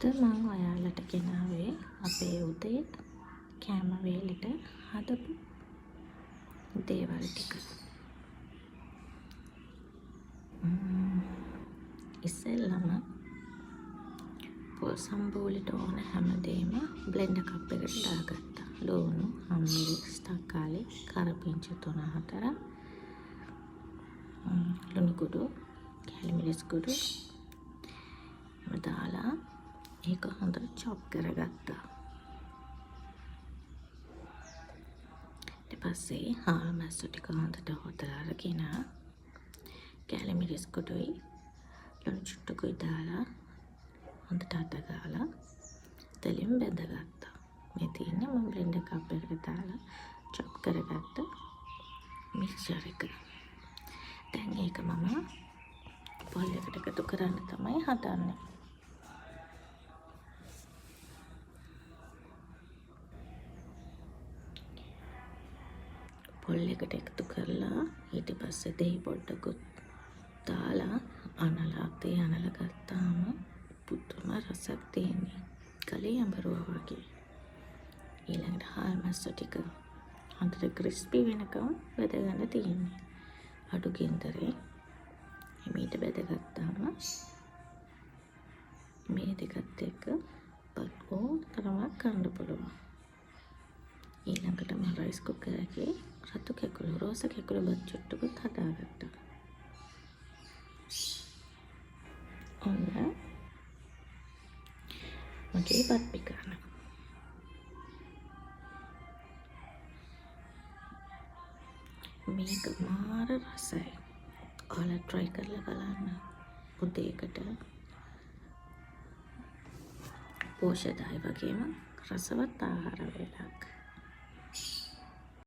මම ඔයාලට ගෙනාවේ අපේ උදේ කෑම වේලට හදපු දේවල් ටික. ඉස්සෙල්ලම පොල් සම්බෝලෙට ඕන හැමදේම බ්ලෙන්ඩර් කප් එකට දාගත්තා. ලුණු, හම්බෙස්, තක්කාලි, කරපිංචා 3-4, ලුණු කුඩු, කැලිමිරිස් කුඩු දාලා ඒක හොඳට චොප් කරගත්තා. ඊට පස්සේ හාල් මැස්සු ටික හොඳට හොදලා අරගෙන කැලිමිරිස් කුඩුයි ලුණු චුට්ටකුයි දාලා හොඳට අතගාලා තෙලින් බැඳගත්තා. මේ තියෙන්නේ මම බ්ලෙන්ඩර් කප් එකට දාලා චොප් කරගත්ත මික්ස්චර් එක. දැන් ඒක මම පොල් එකට එකතු කරන්න තමයි හදන්නේ. පොල් එකට එකතු කරලා ඊට පස්සේ දෙහි පොඩ්ඩකුත් දාලා අනලා ගත්තාම පුදුම රසක් තියෙන්නේ. කලේ අඹරුවා වගේ. ඊළඟට හාල් මැස්සු ටික හොඳට ක්‍රිස්පි වෙනකම් බෙදගන්න තියෙන්නේ. අඩු ගින්දරේ හිමීට බෙදගත්තාම මේ දෙකත් එක්ක තරමක් කන්න පුළුවන්. ඊළඟට මම රයිස් කුකර් එකේ රතු කැකුළු රෝස කැකුළු බත් චුට්ටකුත් හදාගත්තා. ඔන්න මගේ බත් පිකරන. මේක මාර රසයි. ඔයාලා try කරලා බලන්න. උදේකට පෝෂ්‍යදායි වගේම රසවත් ආහාර වේලක්.